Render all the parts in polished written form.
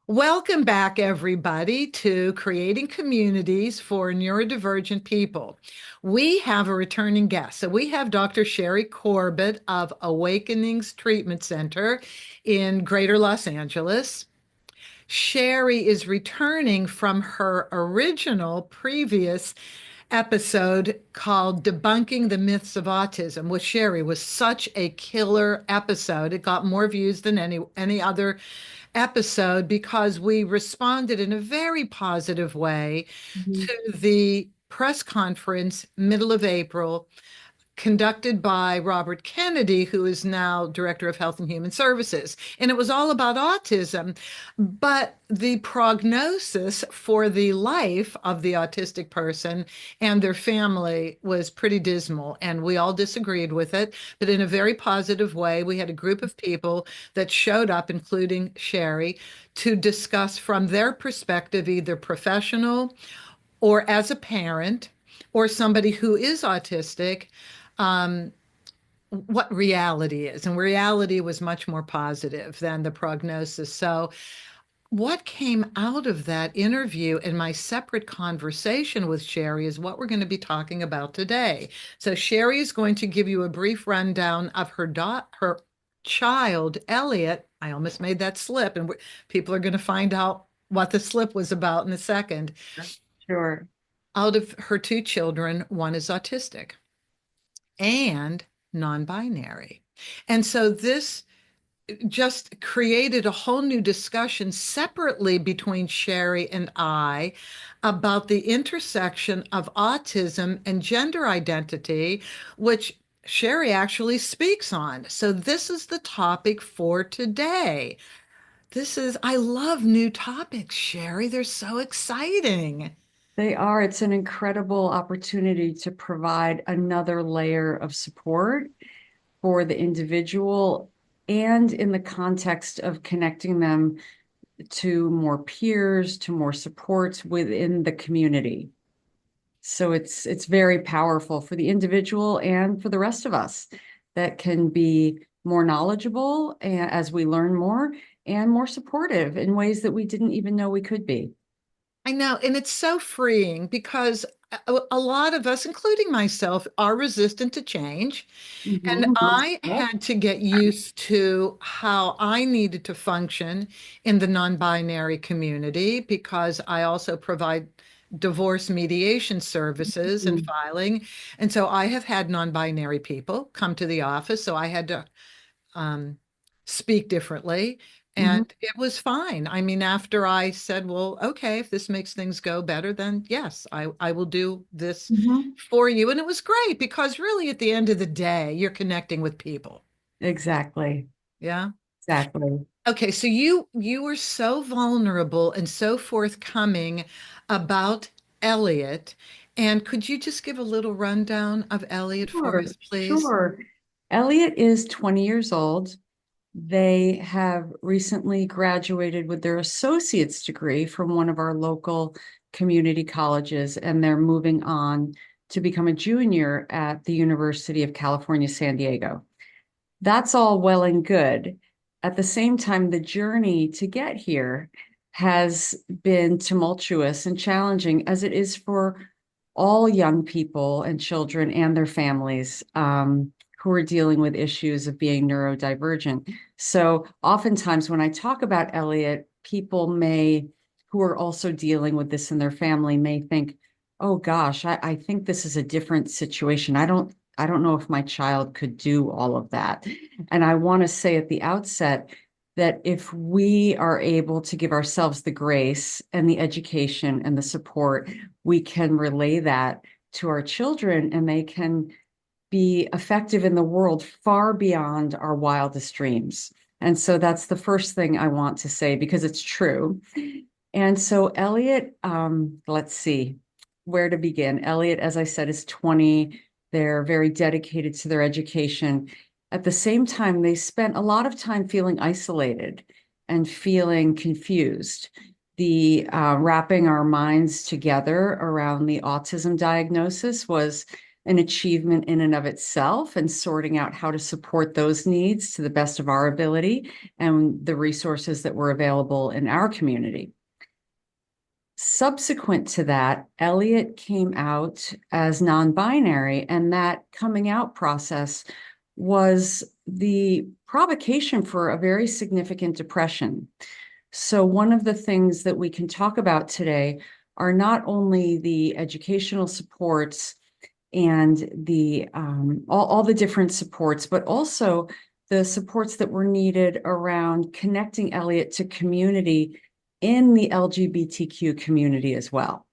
Welcome back, everybody, to Creating Communities for Neurodivergent People. We have a returning guest. So we have Dr. Shari Corbitt of Awakenings Treatment Center in Greater Los Angeles. Shari is returning from her original previous episode called Debunking the Myths of Autism with Shari was such a killer episode. It got more views than any other episode because we responded in a very positive way Mhm. to the press conference middle of April conducted by Robert Kennedy, who is now Director of Health and Human Services. And it was all about autism. But the prognosis for the life of the autistic person and their family was pretty dismal. And we all disagreed with it, but in a very positive way. We had a group of people that showed up, including Shari, to discuss from their perspective, either professional or as a parent or somebody who is autistic, um, what reality is. And reality was much more positive than the prognosis. So, what came out of that interview and my separate conversation with Shari is what we're going to be talking about today. So, Shari is going to give you a brief rundown of her child, Elliot. I almost made that slip, and people are going to find out what the slip was about in a second. Sure. Out of her two children, one is autistic and non-binary. And so this just created a whole new discussion separately between Shari and I about the intersection of autism and gender identity, which Shari actually speaks on. So this is the topic for today. I love new topics, Shari. They're so exciting. They are. It's an incredible opportunity to provide another layer of support for the individual and in the context of connecting them to more peers, to more supports within the community. So it's very powerful for the individual and for the rest of us that can be more knowledgeable as we learn more and more supportive in ways that we didn't even know we could be. I know, and it's so freeing because a lot of us, including myself, are resistant to change. And Mhm. I Yep. had to get used to how I needed to function in the non-binary community because I also provide divorce mediation services and Mhm. filing. And so I have had non-binary people come to the office, so I had to um, speak differently. Mhm. And it was fine. I mean, after I said, well, okay, if this makes things go better, then yes, I will do this Mhm. for you. And it was great because really at the end of the day, you're connecting with people. Exactly. Yeah. Exactly. Okay, so you were so vulnerable and so forthcoming about Elliot. And could you just give a little rundown of Elliot for Sure. us, please? Sure. Elliot is 20 years old. They have recently graduated with their associate's degree from one of our local community colleges, and they're moving on to become a junior at the University of California, San Diego. That's all well and good. At the same time, the journey to get here has been tumultuous and challenging, as it is for all young people and children and their families who are dealing with issues of being neurodivergent. So, oftentimes, when I talk about Elliot, people who are also dealing with this in their family, may think, oh gosh, I think this is a different situation. I don't know if my child could do all of that. And I want to say at the outset that if we are able to give ourselves the grace and the education and the support, we can relay that to our children and they can be effective in the world far beyond our wildest dreams. And so that's the first thing I want to say because it's true. And so Elliot, let's see where to begin. Elliot, as I said, is 20. They're very dedicated to their education. At the same time, they spent a lot of time feeling isolated and feeling confused. The wrapping our minds together around the autism diagnosis was an achievement in and of itself, and sorting out how to support those needs to the best of our ability and the resources that were available in our community. Subsequent to that, Elliot came out as non-binary, and that coming out process was the provocation for a very significant depression. So one of the things that we can talk about today are not only the educational supports and the all the different supports, but also the supports that were needed around connecting Elliot to community in the LGBTQ community as well,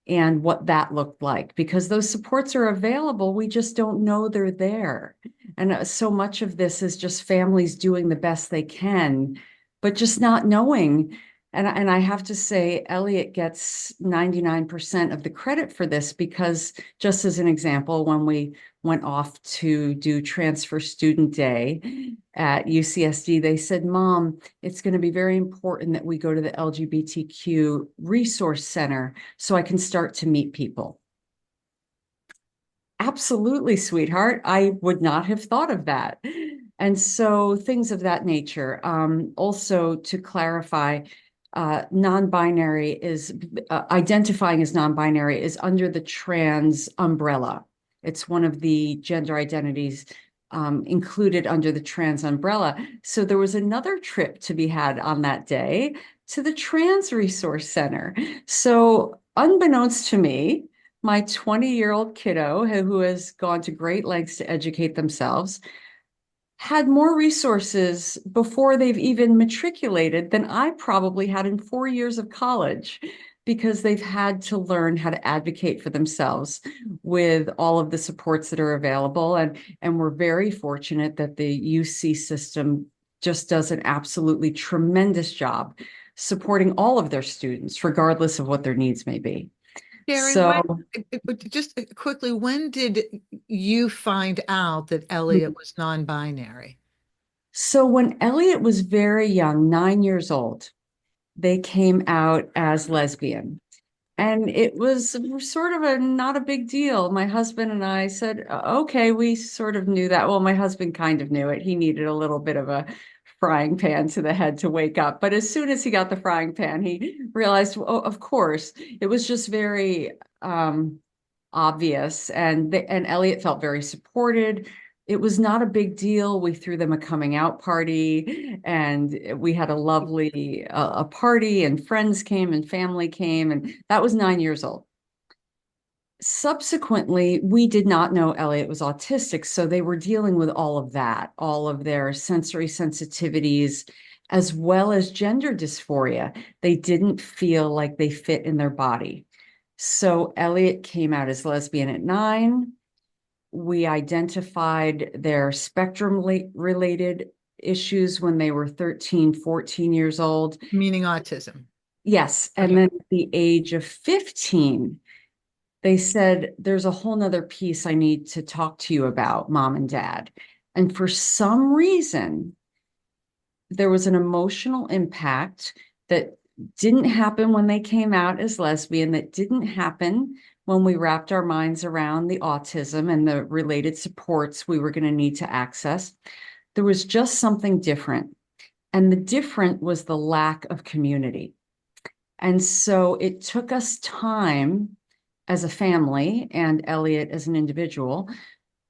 and what that looked like, because those supports are available. We just don't know they're there. And so much of this is just families doing the best they can, but just not knowing. And I have to say, Elliot gets 99% of the credit for this, because just as an example, when we went off to do Transfer Student Day at UCSD, they said, Mom, it's going to be very important that we go to the LGBTQ Resource Center so I can start to meet people. Absolutely, sweetheart. I would not have thought of that. And so things of that nature. Also, to clarify, non-binary is identifying as non-binary is under the trans umbrella. It's one of the gender identities included under the trans umbrella. So there was another trip to be had on that day to the Trans Resource Center. So unbeknownst to me, my 20-year-old kiddo, who has gone to great lengths to educate themselves, had more resources before they've even matriculated than I probably had in 4 years of college, because they've had to learn how to advocate for themselves with all of the supports that are available. And we're very fortunate that the UC system just does an absolutely tremendous job supporting all of their students, regardless of what their needs may be. Shari, So, just quickly, when did you find out that Elliot was non-binary? so when Elliot was very young, 9 years old, they came out as lesbian. And it was sort of not a big deal. My husband and I said, okay, we sort of knew that. Well, my husband kind of knew it. He needed a little bit of a frying pan to the head to wake up. But as soon as he got the frying pan, he realized, oh, of course, it was just very obvious. And Elliot felt very supported. It was not a big deal. We threw them a coming out party, and we had a lovely a party, and friends came and family came, and that was 9 years old. Subsequently, we did not know Elliot was autistic, so they were dealing with all of that, all of their sensory sensitivities, as well as gender dysphoria. They didn't feel like they fit in their body. So Elliot came out as lesbian at 9. We identified their spectrum related issues when they were 13, 14 years old. Meaning autism. Yes. And Okay. then at the age of 15, they said, there's a whole nother piece I need to talk to you about, Mom and Dad. And for some reason, there was an emotional impact that didn't happen when they came out as lesbian, that didn't happen when we wrapped our minds around the autism and the related supports we were going to need to access. There was just something different. And the different was the lack of community. And so it took us time as a family, and Elliot as an individual,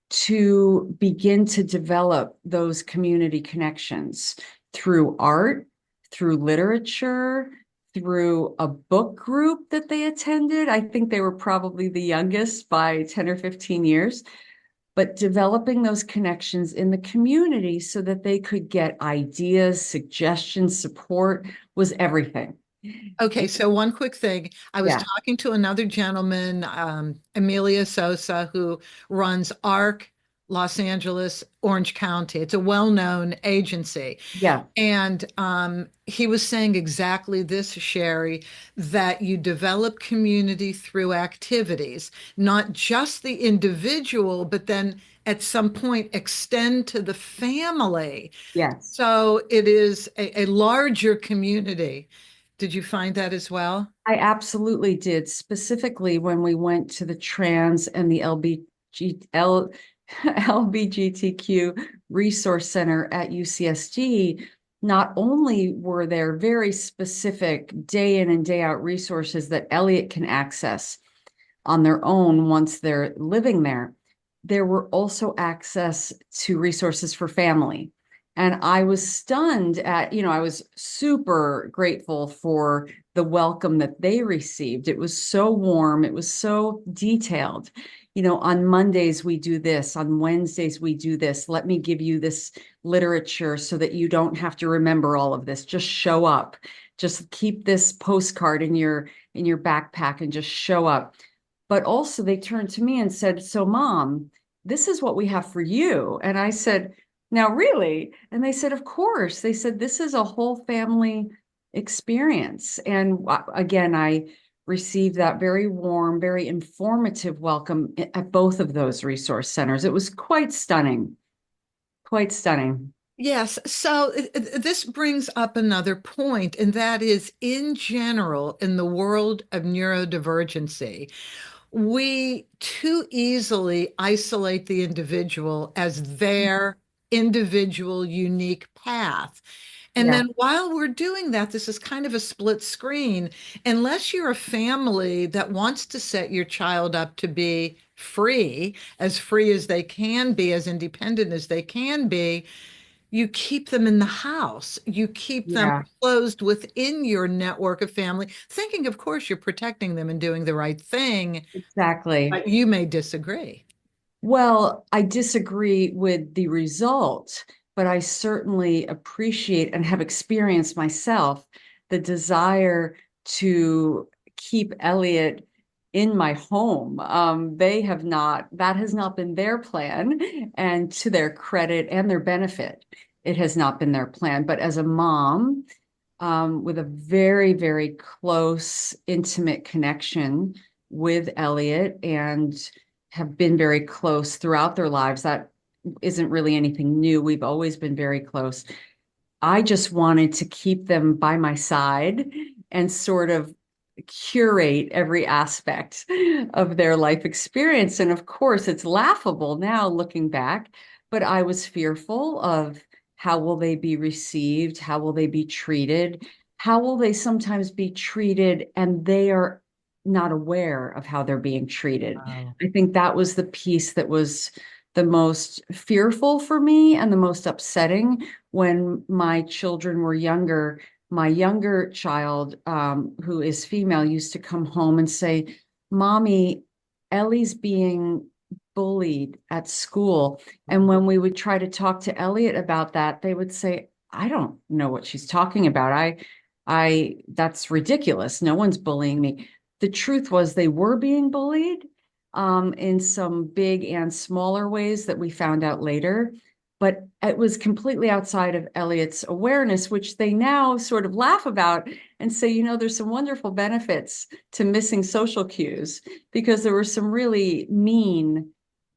to begin to develop those community connections through art, through literature, through a book group that they attended. I think they were probably the youngest by 10 or 15 years, but developing those connections in the community so that they could get ideas, suggestions, support was everything. Okay, so one quick thing. I was Yeah, talking to another gentleman, Amelia Sosa, who runs ARC Los Angeles, Orange County. It's a well-known agency. yeah, And he was saying exactly this, Shari, that you develop community through activities, not just the individual, but then at some point extend to the family. yes. So it is a larger community. Did you find that as well? I absolutely did, specifically when we went to the trans and the LBGTQ Resource Center at UCSD, not only were there very specific day in and day out resources that Elliot can access on their own once they're living there, there were also access to resources for family. And I was stunned at, I was super grateful for the welcome that they received. It was so warm, it was so detailed. On Mondays we do this, on Wednesdays we do this. Let me give you this literature so that you don't have to remember all of this. Just show up. Just keep this postcard in your backpack and just show up. But also they turned to me and said, "So Mom, this is what we have for you." And I said, "Now really?" And they said, "Of course." They said, "This is a whole family experience." And again, I received that very warm, very informative welcome at both of those resource centers. It was quite stunning, quite stunning. Yes, so this brings up another point, and that is in general, in the world of neurodivergency, we too easily isolate the individual as their individual unique path. And Yeah, then while we're doing that, this is kind of a split screen. Unless you're a family that wants to set your child up to be free as they can be, as independent as they can be, you keep them in the house. You keep them yeah, closed within your network of family, thinking, of course, you're protecting them and doing the right thing, exactly. but you may disagree. Well, I disagree with the result, but I certainly appreciate and have experienced myself the desire to keep Elliot in my home. That has not been their plan. And to their credit and their benefit, it has not been their plan. But as a mom, with a very, very close, intimate connection with Elliot and have been very close throughout their lives. That isn't really anything new. We've always been very close. I just wanted to keep them by my side and sort of curate every aspect of their life experience. And of course, it's laughable now looking back, but I was fearful of how will they be received? How will they be treated? How will they sometimes be treated and they are not aware of how they're being treated? Wow. I think that was the piece that was the most fearful for me and the most upsetting when my children were younger. My younger child, who is female, used to come home and say, "Mommy, Ellie's being bullied at school." And when we would try to talk to Elliot about that, they would say, "I don't know what she's talking about. That's ridiculous. No one's bullying me." The truth was they were being bullied, in some big and smaller ways that we found out later. But it was completely outside of Elliot's awareness, which they now sort of laugh about and say, there's some wonderful benefits to missing social cues because there were some really mean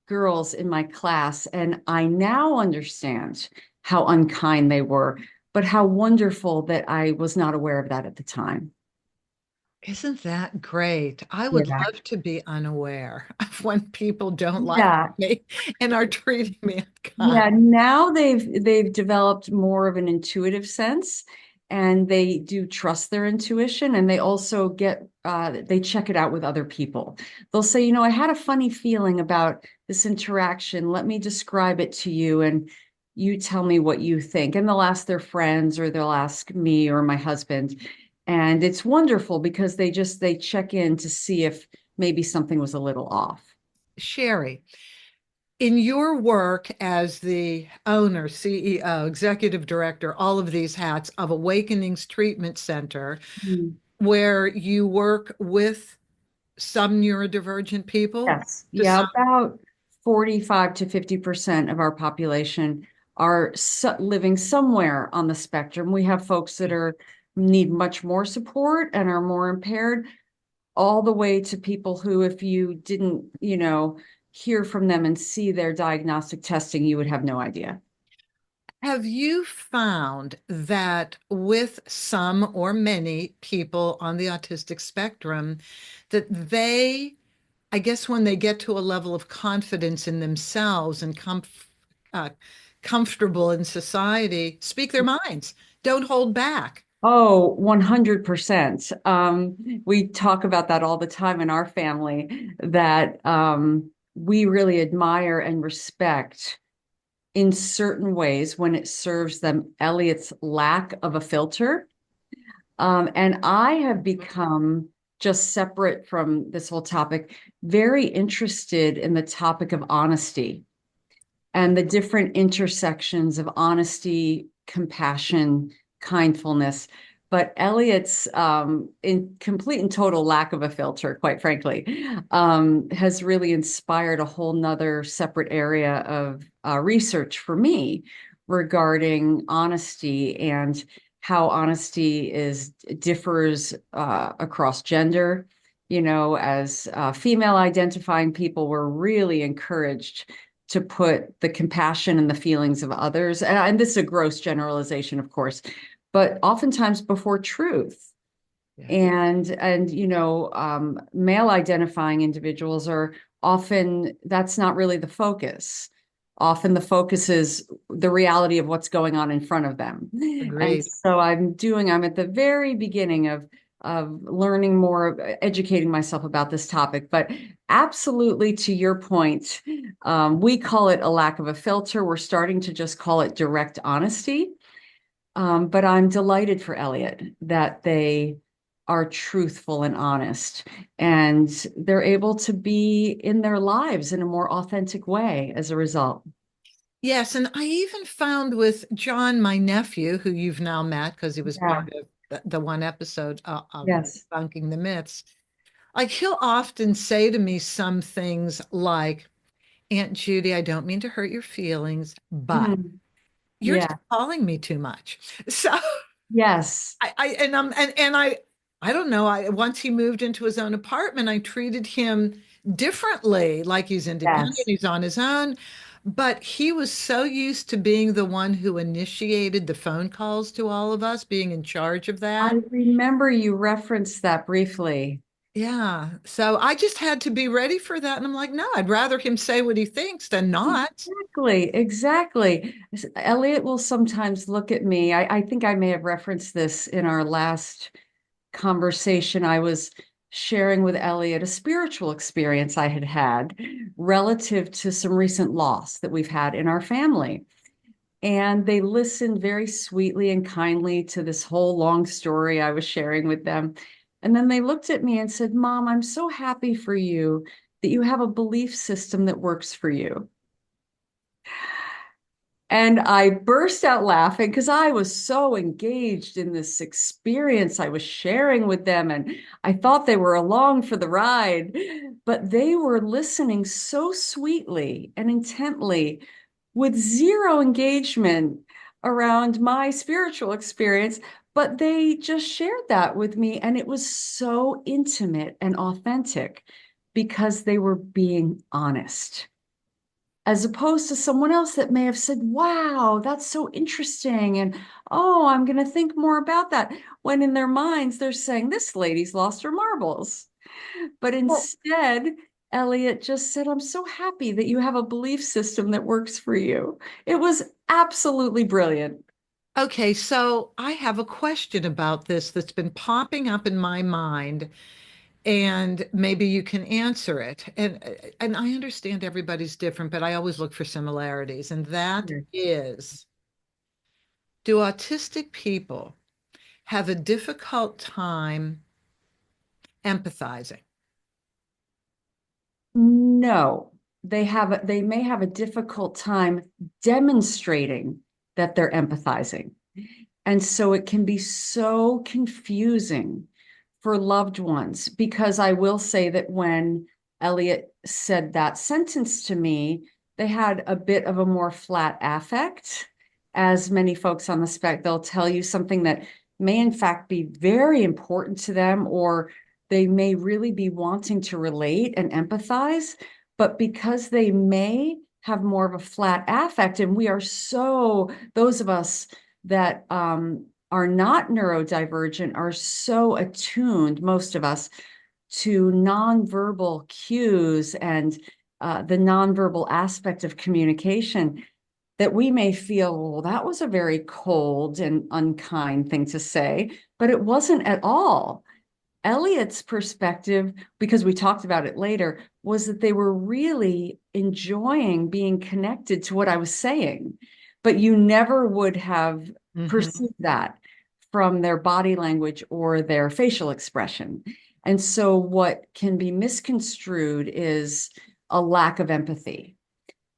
girls in my class. And I now understand how unkind they were, but how wonderful that I was not aware of that at the time. Isn't that great? I would Yeah. love to be unaware of when people don't like Yeah. me and are treating me Yeah, unkind. now they've developed more of an intuitive sense and they do trust their intuition and they also they check it out with other people. They'll say, "I had a funny feeling about this interaction. Let me describe it to you and you tell me what you think." And they'll ask their friends or they'll ask me or my husband. And it's wonderful because they check in to see if maybe something was a little off. Sherry, in your work as the owner, CEO, executive director, all of these hats of Awakenings Treatment Center, Mm. where you work with some neurodivergent people Yes. to Yeah, about 45 to 50% of our population are living somewhere on the spectrum. We have folks that need much more support and are more impaired, all the way to people who, if you didn't, hear from them and see their diagnostic testing, you would have no idea. have you found that with some or many people on the autistic spectrum, that they I guess when they get to a level of confidence in themselves and uh, comfortable in society, speak their minds. Don't hold back. Oh, 100%. We talk about that all the time in our family, that we really admire and respect in certain ways when it serves them Elliot's lack of a filter. And I have become, just separate from this whole topic, very interested in the topic of honesty and the different intersections of honesty, compassion, kindfulness. But Elliot's in complete and total lack of a filter, quite frankly, has really inspired a whole nother separate area of research for me regarding honesty and how honesty is differs across gender. You know, as female identifying people, we're really encouraged to put the compassion and the feelings of others, and this is a gross generalization, of course, but oftentimes before truth. Yeah. And you know, male identifying individuals are often, that's not really the focus. Often the focus is the reality of what's going on in front of them. And Agreed. so I'm at the very beginning of learning more, educating myself about this topic. But absolutely, to your point, we call it a lack of a filter. We're starting to just call it direct honesty. But I'm delighted for Elliot that they are truthful and honest, and they're able to be in their lives in a more authentic way as a result. Yes, and I even found with John, my nephew, who you've now met because he was Yeah. part of the one episode of Yes. Debunking the Myths, like he'll often say to me some things like, Aunt Judy, I don't mean to hurt your feelings, but Mm. you're Yeah. just calling me too much. So Yes. I and I don't know. I once he moved into his own apartment, I treated him differently, like he's independent, Yes. he's on his own. But he was so used to being the one who initiated the phone calls to all of us, being in charge of I that. remember you referenced that briefly. Yeah. So I just had to be ready for that. And I'm like, no, I'd rather him say what he thinks than not. Exactly, exactly. Elliot will sometimes look at me. I think I may have referenced this in our last conversation. I was sharing with Elliot a spiritual experience I had had relative to some recent loss that we've had in our family. And they listened very sweetly and kindly to this whole long story I was sharing with them. And then they looked at me and said, Mom, I'm so happy for you that you have a belief system that works for you. And I burst out laughing because I was so engaged in this experience I was sharing with them. And I thought they were along for the ride, but they were listening so sweetly and intently with zero engagement around my spiritual experience. But they just shared that with me. And it was so intimate and authentic because they were being honest, as opposed to someone else that may have said, wow, that's so interesting. And oh, I'm going to think more about that. When in their minds, they're saying, this lady's lost her marbles. But Well, instead, Elliot just said, I'm so happy that you have a belief system that works for you. It was absolutely brilliant. okay, so I have a question about this that's been popping up in my mind, and maybe you can answer it. And I understand everybody's different, but I always look for similarities, and that Sure. is, do autistic people have a difficult time empathizing? No, they may have a difficult time demonstrating that they're empathizing. And so it can be so confusing for loved ones, because I will say that when Elliot said that sentence to me, they had a bit of a more flat affect. As many folks on the spec, they'll tell you something that may in fact be very important to them, or they may really be wanting to relate and empathize, but because they may have more of a flat affect, and we are so, those of us that are not neurodivergent are so attuned, most of us, to nonverbal cues and the nonverbal aspect of communication, that we may feel, well, that was a very cold and unkind thing to say, but it wasn't at all. Elliot's perspective, because we talked about it later, was that they were really enjoying being connected to what I was saying, but you never would have perceived that from their body language or their facial expression. And so what can be misconstrued is a lack of empathy.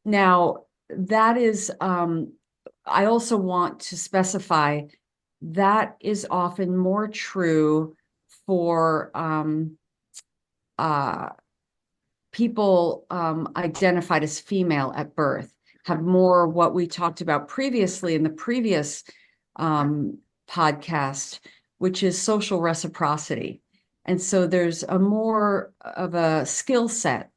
Now, that is, I also want to specify that is often more true for people identified as female at birth, have more what we talked about previously in the previous podcast, which is social reciprocity. And so there's a more of a skill set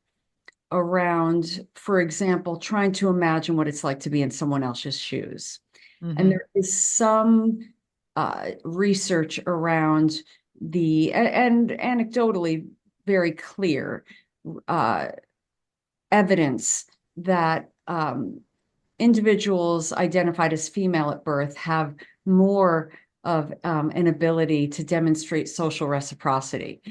around, for example, trying to imagine what it's like to be in someone else's shoes. And there is some research around and anecdotally very clear evidence that individuals identified as female at birth have more of an ability to demonstrate social reciprocity.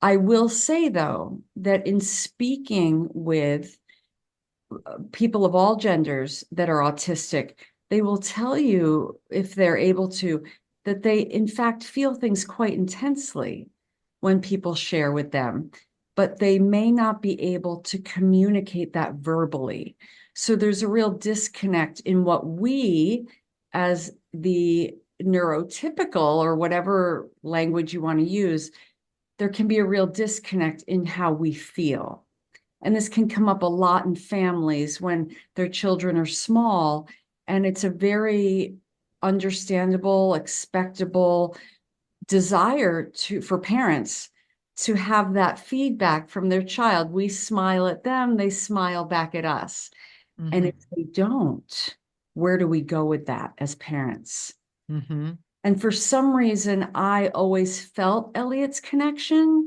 I will say, though, that in speaking with people of all genders that are autistic, they will tell you, if they're able to, that they, in fact, feel things quite intensely when people share with them, but they may not be able to communicate that verbally. So there's a real disconnect in what we, as the neurotypical, or whatever language you want to use, there can be a real disconnect in how we feel. And this can come up a lot in families when their children are small, and it's a very understandable, expectable desire for parents to have that feedback from their child. We smile at them, they smile back at us. And if they don't, where do we go with that as parents? And for some reason, I always felt Elliot's connection,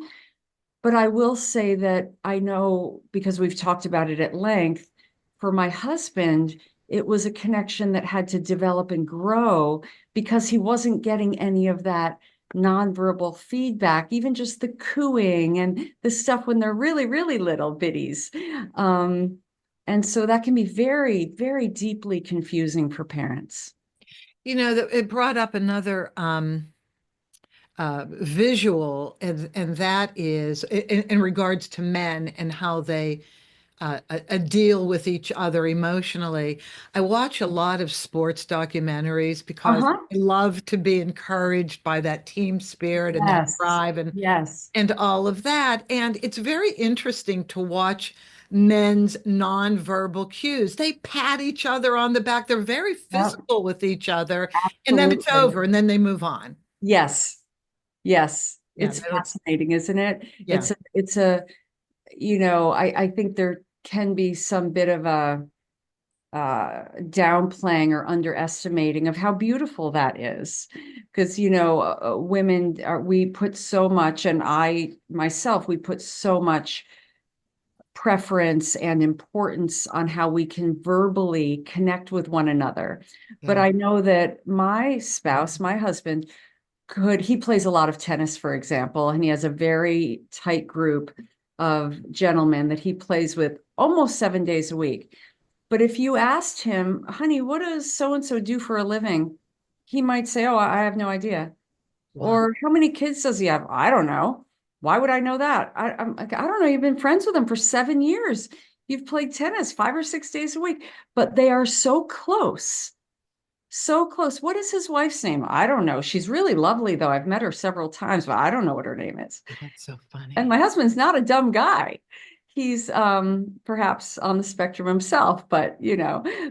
but I will say that I know, because we've talked about it at length, for my husband, it was a connection that had to develop and grow because he wasn't getting any of that nonverbal feedback, even just the cooing and the stuff when they're really, really little bitties. And so that can be very, very deeply confusing for parents. You know, it brought up another visual, and that is in regards to men and how they deal with each other emotionally. I watch a lot of sports documentaries because Uh-huh. I love to be encouraged by that team spirit and that Yes. drive Yes. and all of that. And it's very interesting to watch men's nonverbal cues. They pat each other on the back. They're very Yep. physical with each other, and then it's Absolutely. over, and then they move on. Yes. Yes. Yeah, It's fascinating, isn't it? yeah. It's I think there can be some bit of a downplaying or underestimating of how beautiful that is. Because, women we put so much, and I myself, we put so much preference and importance on how we can verbally connect with one another. But Yeah. I know that my spouse, my husband, he plays a lot of tennis, for example, and he has a very tight group of gentlemen that he plays with almost 7 days a week. But if you asked him, honey, what does so and so do for a living? He might say, oh, I have no idea. Wow. Or how many kids does he have? I don't know. Why would I know that? I'm like, I don't know. You've been friends with him for 7 years. You've played tennis 5 or 6 days a week, but they are so close. So close. What is his wife's name? I don't know. She's really lovely, though. I've met her several times, but I don't know what her name is. That's so And funny. my husband's not a dumb guy. He's perhaps on the spectrum himself, but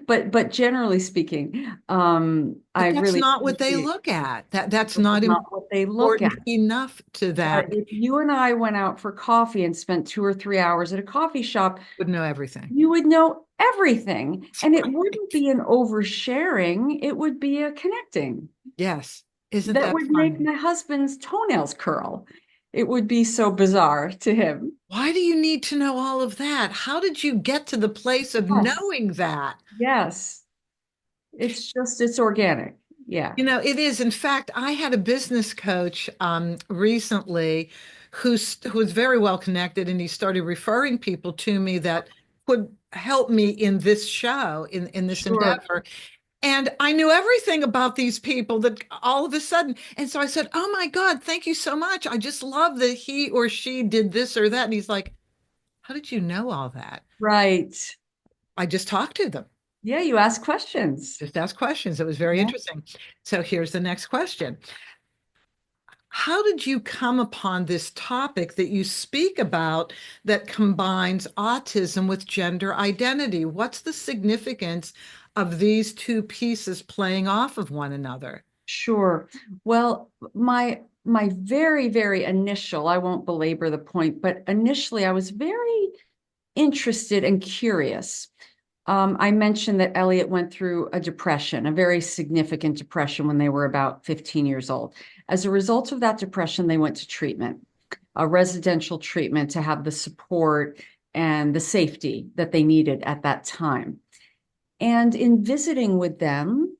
but generally speaking, I But that's really not what they appreciate look at. That's it's not not what they look important at. enough to But them. if you and I went out for coffee and spent 2 or 3 hours at a coffee shop, Would know everything. you would know everything. And it wouldn't be an oversharing, it would be a connecting Yes. Isn't that that would make funny? my husband's toenails curl. It would be so bizarre to him. Why do you need to know all of that? How did you get to the place of Yes. knowing that? Yes. It's organic. Yeah. It is. In fact, I had a business coach recently who was very well connected, and he started referring people to me that would help me in this show, in this Sure. endeavor. And I knew everything about these people that all of a sudden. And so I said, "Oh my God, thank you so much. I just love that he or she did this or that." And he's like, "How did you know all that?" Right. I just talked to them, Yeah, you ask questions. just asked questions. It was very Yeah. interesting. So here's the next question. How did you come upon this topic that you speak about that combines autism with gender identity? What's the significance of these two pieces playing off of one another? Sure. Well, my very, very initial, I won't belabor the point, but initially I was very interested and curious. I mentioned that Elliot went through a depression, a very significant depression when they were about 15 years old. As a result of that depression, they went to treatment, a residential treatment to have the support and the safety that they needed at that time. And in visiting with them,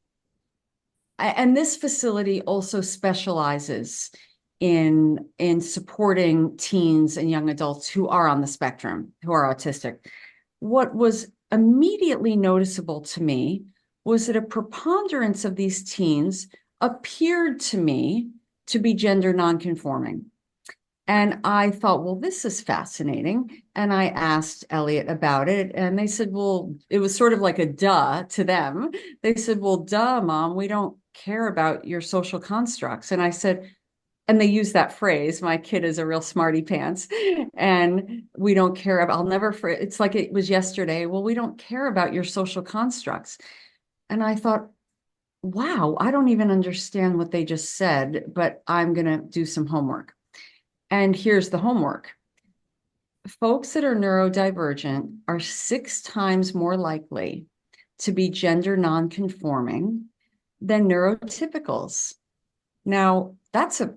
and this facility also specializes in supporting teens and young adults who are on the spectrum, who are autistic. What was immediately noticeable to me was that a preponderance of these teens appeared to me to be gender nonconforming. And I thought, well, this is fascinating. And I asked Elliot about it. And they said, well, it was sort of like a duh to them. They said, well, duh, mom, we don't care about your social constructs. And I said, and they use that phrase, my kid is a real smarty pants. And we don't care about, I'll never, it's like it was yesterday. Well, we don't care about your social constructs. And I thought, wow, I don't even understand what they just said, but I'm going to do some homework. And here's the homework. Folks that are neurodivergent are 6 times more likely to be gender nonconforming than neurotypicals. Now, that's a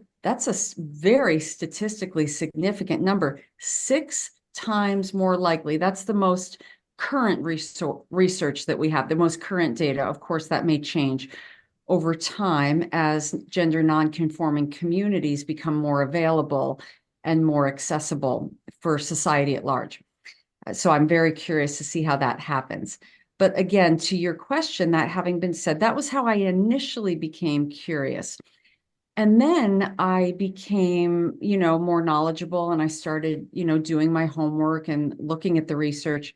very statistically significant number. 6 times more likely. That's the most current research that we have, the most current data. Of course, that may change over time as gender nonconforming communities become more available and more accessible for society at large. So I'm very curious to see how that happens. But again, to your question, that having been said, that was how I initially became curious. And then I became, more knowledgeable and I started, doing my homework and looking at the research.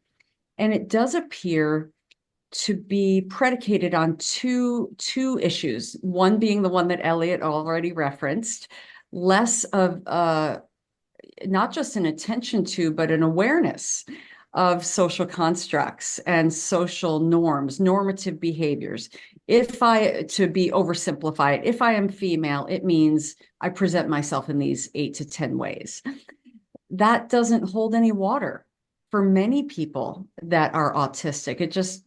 And it does appear to be predicated on two issues. One being the one that Elliot already referenced, less of not just an attention to, but an awareness of social constructs and social norms, normative behaviors. To be oversimplified, if I am female, it means I present myself in these 8 to 10 ways. That doesn't hold any water for many people that are autistic. It just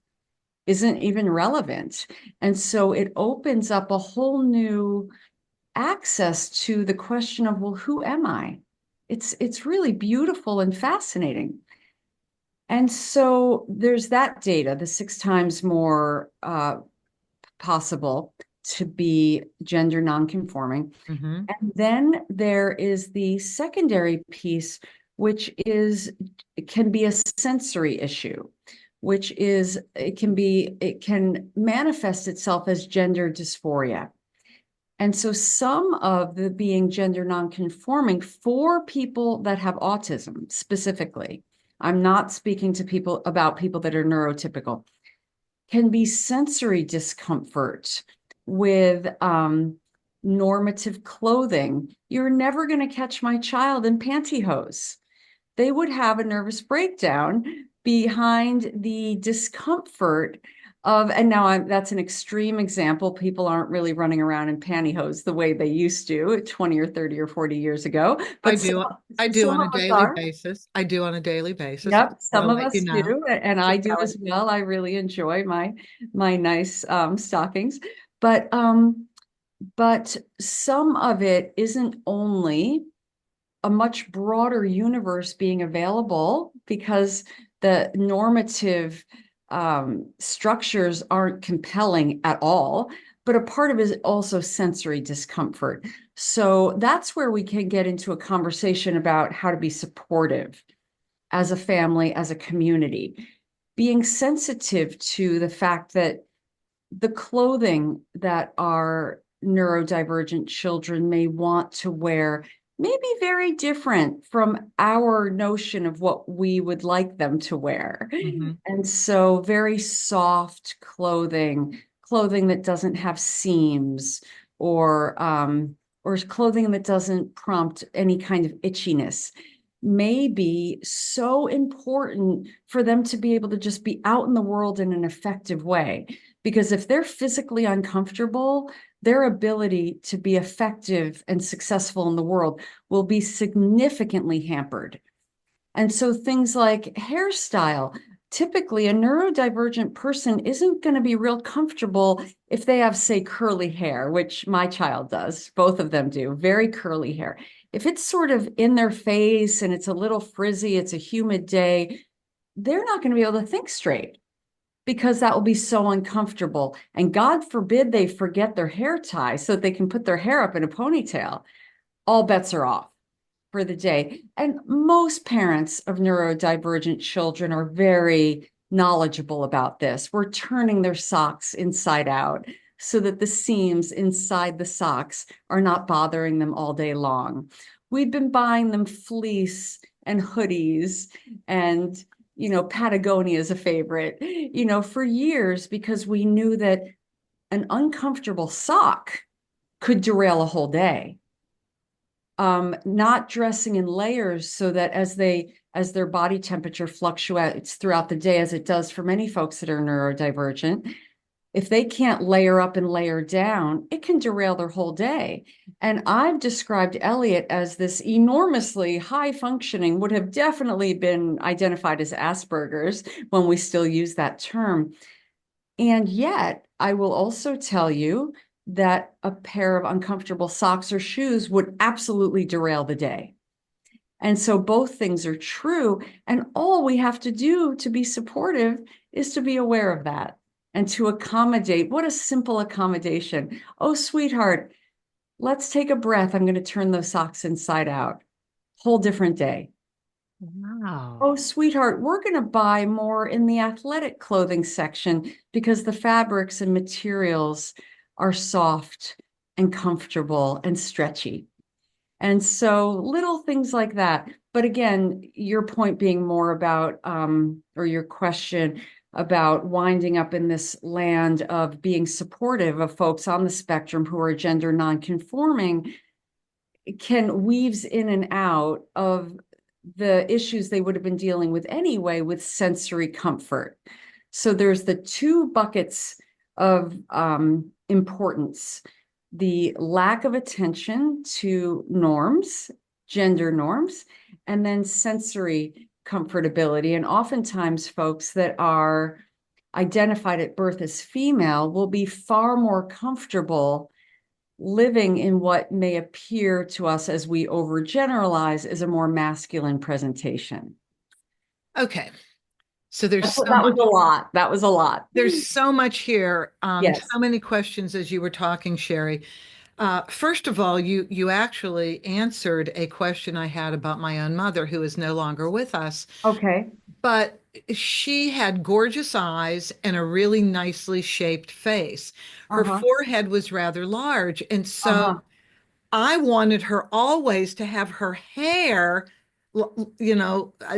isn't even relevant. And so it opens up a whole new access to the question of, well, who am I? It's really beautiful and fascinating. And so there's that data, the 6 times more possible to be gender nonconforming. Mhm. And then there is the secondary piece, which it can be a sensory issue, which is it can manifest itself as gender dysphoria. And so some of the being gender nonconforming for people that have autism specifically, I'm not speaking to people that are neurotypical, can be sensory discomfort with normative clothing. You're never going to catch my child in pantyhose. They would have a nervous breakdown behind the discomfort of, and now that's an extreme example. People aren't really running around in pantyhose the way they used to 20 or 30 or 40 years ago, I but do. I do some on of a us daily are. basis. I do on a daily basis. I Yep, just want some to of let you us know. do, and I Keep do going. as well. I really enjoy my nice stockings, but some of it isn't only a much broader universe being available because the normative structures aren't compelling at all. But a part of it is also sensory discomfort. So that's where we can get into a conversation about how to be supportive as a family, as a community, being sensitive to the fact that the clothing that our neurodivergent children may want to wear may be very different from our notion of what we would like them to wear. Mm-hmm. And so very soft clothing, clothing that doesn't have seams or clothing that doesn't prompt any kind of itchiness may be so important for them to be able to just be out in the world in an effective way. Because if they're physically uncomfortable, their ability to be effective and successful in the world will be significantly hampered. And so things like hairstyle, typically a neurodivergent person isn't going to be real comfortable if they have, say, curly hair, which my child does. Both of them do, very curly hair. If it's sort of in their face and it's a little frizzy, it's a humid day, they're not going to be able to think straight because that will be so uncomfortable. And God forbid they forget their hair tie so that they can put their hair up in a ponytail. All bets are off for the day. And most parents of neurodivergent children are very knowledgeable about this. We're turning their socks inside out so that the seams inside the socks are not bothering them all day long. We've been buying them fleece and hoodies and Patagonia is a favorite, for years because we knew that an uncomfortable sock could derail a whole day. Not dressing in layers so that as their body temperature fluctuates throughout the day, as it does for many folks that are neurodivergent, if they can't layer up and layer down, it can derail their whole day. And I've described Elliot as this enormously high functioning, would have definitely been identified as Asperger's when we still use that term. And yet, I will also tell you that a pair of uncomfortable socks or shoes would absolutely derail the day. And so both things are true. And all we have to do to be supportive is to be aware of that and to accommodate. What a simple accommodation. Oh, sweetheart, let's take a breath. I'm going to turn those socks inside out. Whole different day. Wow. Oh, sweetheart, we're going to buy more in the athletic clothing section because the fabrics and materials are soft and comfortable and stretchy. And so little things like that. But again, your point being more about, or your question about winding up in this land of being supportive of folks on the spectrum who are gender nonconforming, weaves in and out of the issues they would have been dealing with anyway with sensory comfort. So there's the two buckets of importance: the lack of attention to norms, gender norms, and then sensory comfortability. And oftentimes folks that are identified at birth as female will be far more comfortable living in what may appear to us as we overgeneralize as a more masculine presentation. Okay. So there's so That was much. a lot. That was a lot. There's so much here. Yes. So many questions as you were talking, Shari. First of all, you actually answered a question I had about my own mother, who is no longer with us. Okay. But she had gorgeous eyes and a really nicely shaped face. Her Uh-huh. forehead was rather large, and so Uh-huh. I wanted her always to have her hair,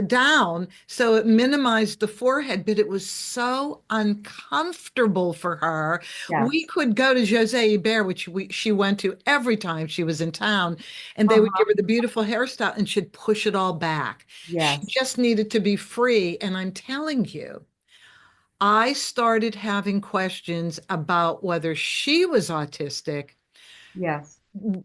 down so it minimized the forehead, but it was so uncomfortable for her. We Yes. could go to Jose Ibert, which she went to every time she was in town, and they would give Uh-huh. her the beautiful hairstyle and she'd push it all back. She Yes. just needed to be free. And I'm telling you, I started having questions about whether she was autistic Yes.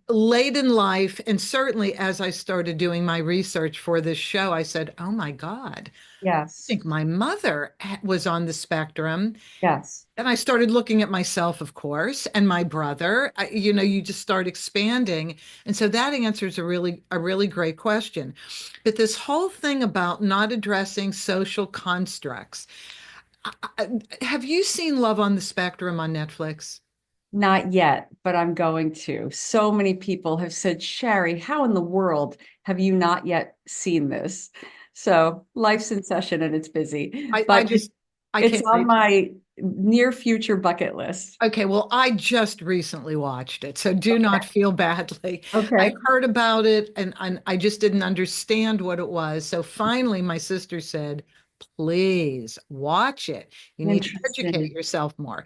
late in life, and certainly as I started doing my research for this show, I said, oh my God, I Yes. think my mother was on the spectrum. Yes. And I started looking at myself, of course, and my brother. You just start expanding. And so that answers a really great question. But this whole thing about not addressing social constructs. Have you seen Love on the Spectrum on Netflix? Not yet, but I'm going to. So many people have said, Shari, how in the world have you not yet seen this? So life's in session and it's busy, I, I but just I it's can't on wait. my near future bucket list. Okay, well, I just recently watched it, so do not feel badly. I Okay. heard about it and I just didn't understand what it was. So finally, my sister said, please watch it. You need to educate Interesting. yourself more.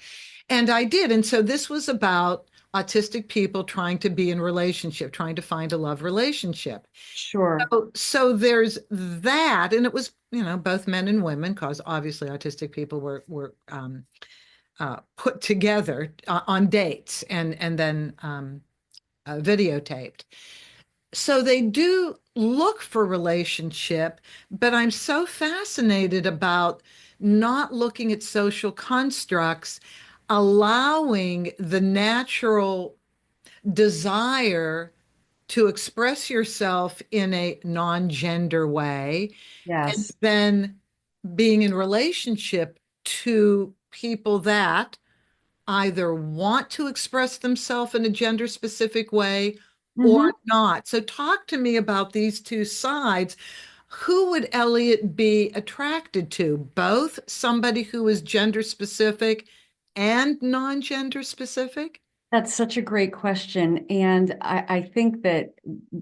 And I did. And so this was about autistic people trying to be in relationship, trying to find a love relationship. Sure. So there's that, and it was, both men and women, because obviously autistic people were put together on dates and then videotaped. So they do look for relationship, but I'm so fascinated about not looking at social constructs, allowing the natural desire to express yourself in a non-gender way, and Yes. then being in relationship to people that either want to express themselves in a gender specific way or Hmm. not. So talk to me about these two sides. Who would Elliot be attracted to? Both somebody who is gender specific and non-gender specific? That's such a great question. And I think that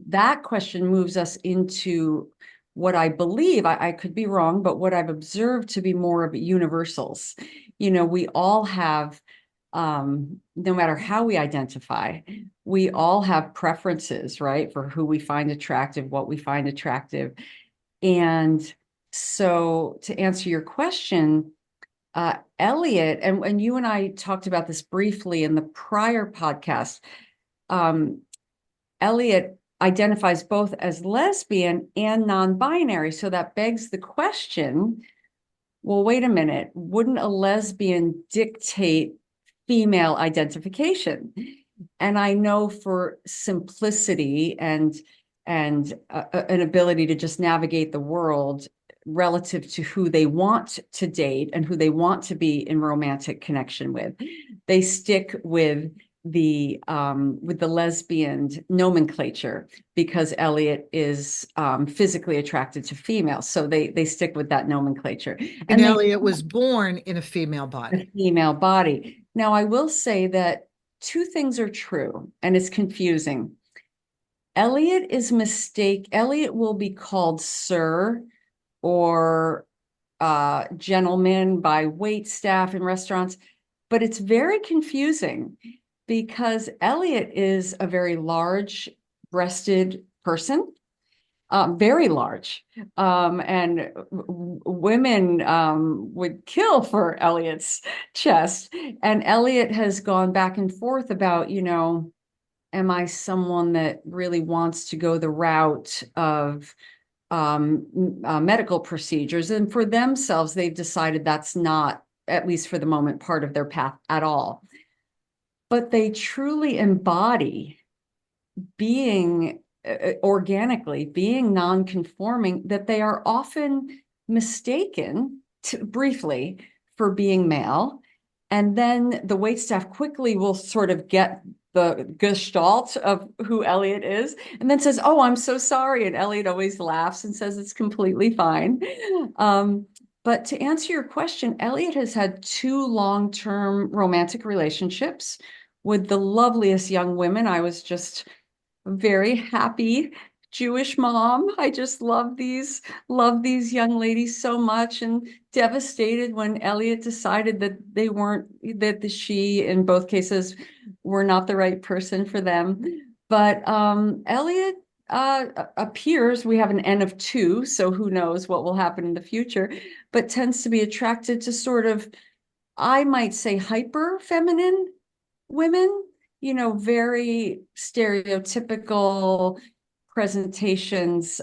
that question moves us into what I believe, I could be wrong, but what I've observed to be more of universals. We all have, no matter how we identify, we all have preferences, right, for who we find attractive, what we find attractive. And so to answer your question, Elliot, and you and I talked about this briefly in the prior podcast. Um, Elliot identifies both as lesbian and non-binary. So that begs the question, well, wait a minute, wouldn't a lesbian dictate female identification? And I know for simplicity and an ability to just navigate the world relative to who they want to date and who they want to be in romantic connection with, they stick with the lesbian nomenclature because Elliot is physically attracted to females, so they stick with that nomenclature, And and they Elliot was born in a female the body. female body. Now, I will say that two things are true, and it's confusing. Elliot will be called sir or gentleman by wait staff in restaurants, but it's very confusing because Elliot is a very large breasted person, very large. And women would kill for Elliot's chest. And Elliot has gone back and forth about, am I someone that really wants to go the route of medical procedures? And for themselves, they've decided that's not, at least for the moment, part of their path at all. But they truly embody being organically, being non-conforming, that they are often mistaken briefly for being male. And then the waitstaff quickly will sort of get the gestalt of who Elliot is and then says, oh, I'm so sorry. And Elliot always laughs and says it's completely fine. But to answer your question, Elliot has had two long-term romantic relationships with the loveliest young women. I was just very happy Jewish mom. I just love these young ladies so much, and devastated when Elliot decided that they weren't, that she, in both cases, were not the right person for them. But Elliot appears, we have an N of two, so who knows what will happen in the future, but tends to be attracted to sort of, I might say, hyper feminine women, very stereotypical presentations,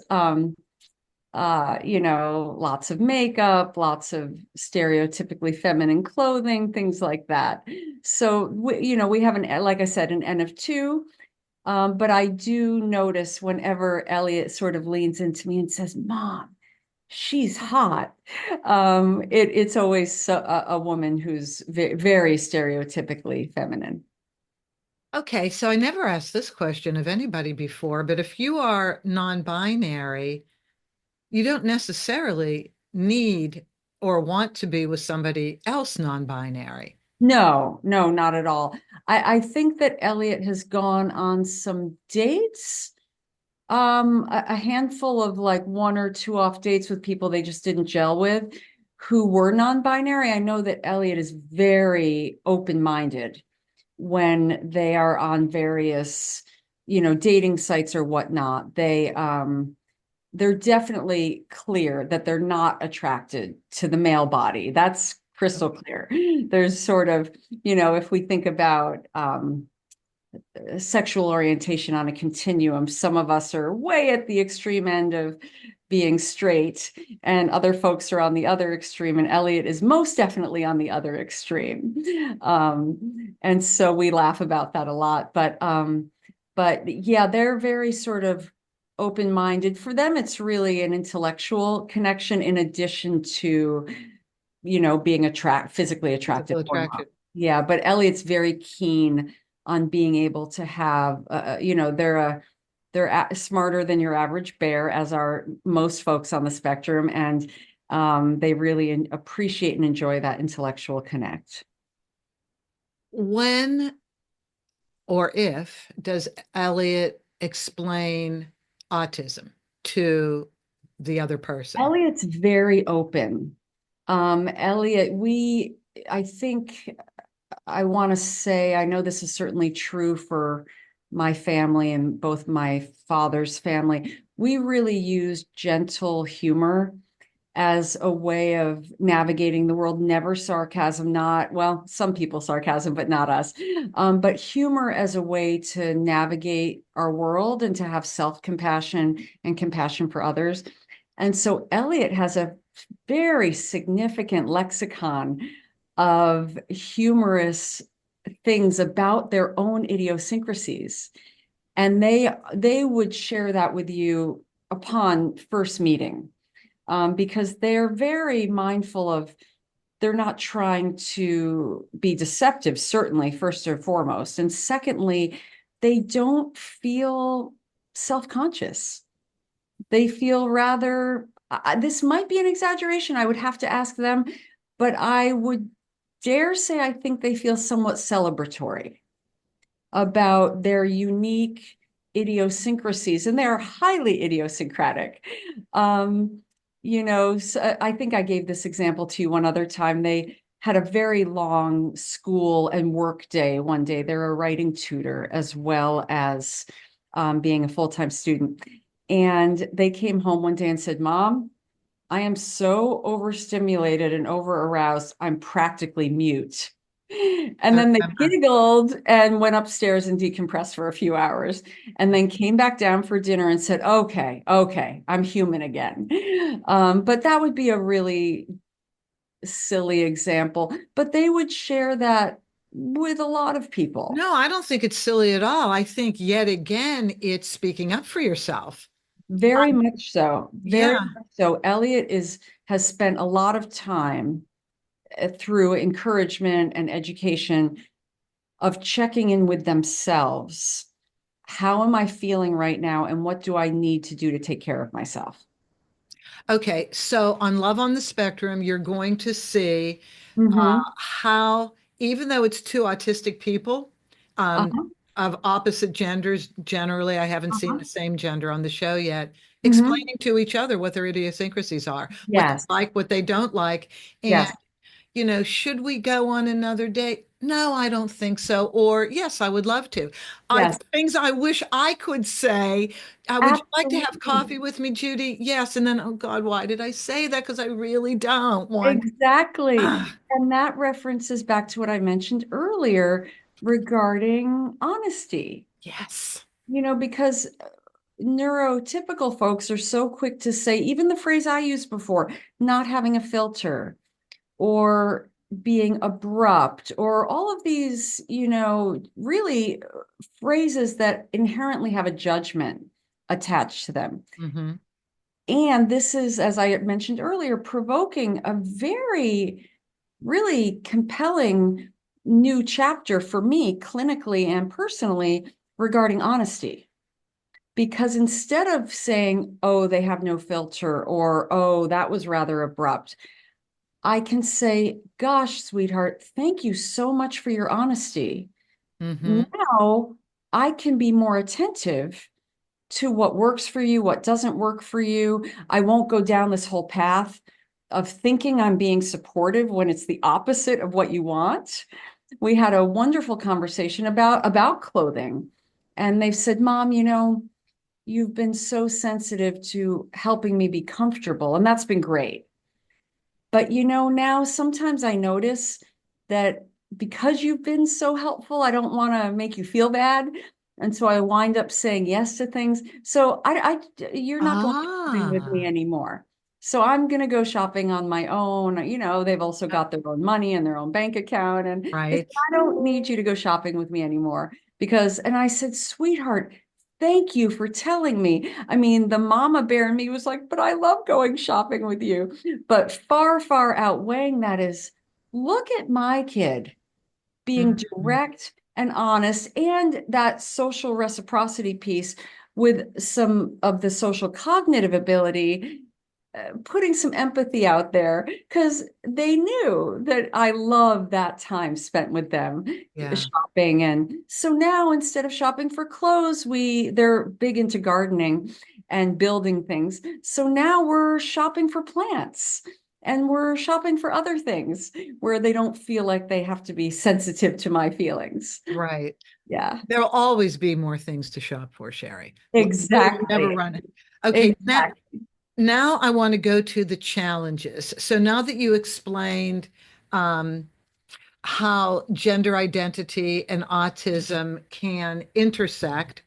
lots of makeup, lots of stereotypically feminine clothing, things like that. So, we have like I said, an N of two. But I do notice whenever Elliot sort of leans into me and says, Mom, she's hot. It's always a woman who's very stereotypically feminine. Okay, so I never asked this question of anybody before, but if you are non-binary, you don't necessarily need or want to be with somebody else non-binary. No, no, not at all. I think that Elliot has gone on some dates, a handful of like one or two off dates with people they just didn't gel with who were non-binary. I know that Elliot is very open-minded when they are on various, dating sites or whatnot. They're definitely clear that they're not attracted to the male body. That's crystal clear. There's sort of, if we think about sexual orientation on a continuum, some of us are way at the extreme end of being straight, and other folks are on the other extreme, and Elliot is most definitely on the other extreme. And so we laugh about that a lot. But yeah, they're very sort of open-minded. For them, it's really an intellectual connection in addition to, being physically attractive Physical or not. attraction. Yeah, but Elliot's very keen on being able to have, they're smarter than your average bear, as are most folks on the spectrum, and they really appreciate and enjoy that intellectual connect. When or if does Elliot explain autism to the other person? Elliot's very open. Elliot, I think I want to say, I know this is certainly true for my family and both my father's family. We really use gentle humor as a way of navigating the world. Never sarcasm, not, well, some people sarcasm, but not us. But humor as a way to navigate our world and to have self-compassion and compassion for others. And so Elliot has a very significant lexicon of humorous things about their own idiosyncrasies. And they would share that with you upon first meeting, because they're very mindful of, they're not trying to be deceptive, certainly, first and foremost. And secondly, they don't feel self-conscious. They feel rather, this might be an exaggeration, I would have to ask them, but I would dare say I think they feel somewhat celebratory about their unique idiosyncrasies, and they're highly idiosyncratic. So I think I gave this example to you one other time. They had a very long school and work day one day. They're a writing tutor as well as being a full-time student. And they came home one day and said, Mom, I am so overstimulated and over aroused, I'm practically mute. And I then they remember. giggled and went upstairs and decompressed for a few hours, and then came back down for dinner and said, okay, I'm human again. But that would be a really silly example, but they would share that with a lot of people. No, I don't think it's silly at all. I think yet again, it's speaking up for yourself. Very much so. Very Yeah. much so. Elliot has spent a lot of time through encouragement and education of checking in with themselves. How am I feeling right now? And what do I need to do to take care of myself? Okay. So on Love on the Spectrum, you're going to see Mm-hmm. how, even though it's two autistic people um, Uh-huh. of opposite genders, generally, I haven't seen Uh-huh. the same gender on the show yet, Mm-hmm. explaining to each other what their idiosyncrasies are, what they Yes. like, what they don't like. And Yes. should we go on another date? No, I don't think so. Or yes, I would love to. I Yes. things I wish I could say. Would you like to have Absolutely. coffee with me, Judy? Yes. And then, oh God, why did I say that? Because I really don't want. Exactly. Ah, And that references back to what I mentioned earlier. regarding honesty, Yes. because neurotypical folks are so quick to say, even the phrase I used before, not having a filter or being abrupt, or all of these, really phrases that inherently have a judgment attached to them. Mm-hmm. And this is, as I mentioned earlier, provoking a very, really compelling new chapter for me, clinically and personally, regarding honesty. Because instead of saying, oh, they have no filter, or oh, that was rather abrupt, I can say, gosh, sweetheart, thank you so much for your honesty. Mm-hmm. Now I can be more attentive to what works for you, what doesn't work for you. I won't go down this whole path of thinking I'm being supportive when it's the opposite of what you want. We had a wonderful conversation about clothing. And they've said, Mom, you've been so sensitive to helping me be comfortable. And that's been great. But now sometimes I notice that because you've been so helpful, I don't want to make you feel bad. And so I wind up saying yes to things. So you're not going shopping with me Ah, anymore. So I'm going to go shopping on my own. They've also got their own money and their own bank account. And they said, right. I don't need you to go shopping with me anymore and I said, sweetheart, thank you for telling me. I mean, the mama bear in me was like, but I love going shopping with you. But far, far outweighing that is, look at my kid being Mhm. direct and honest, and that social reciprocity piece with some of the social cognitive ability, putting some empathy out there because they knew that I love that time spent with them Yeah, shopping. And so now instead of shopping for clothes, they're big into gardening and building things. So now we're shopping for plants and we're shopping for other things where they don't feel like they have to be sensitive to my feelings. right. Yeah, There'll always be more things to shop for, Sherry. We'll never exactly. run it. Okay, Exactly. now I want to go to the challenges. So now that you explained um, how gender identity and autism can intersect,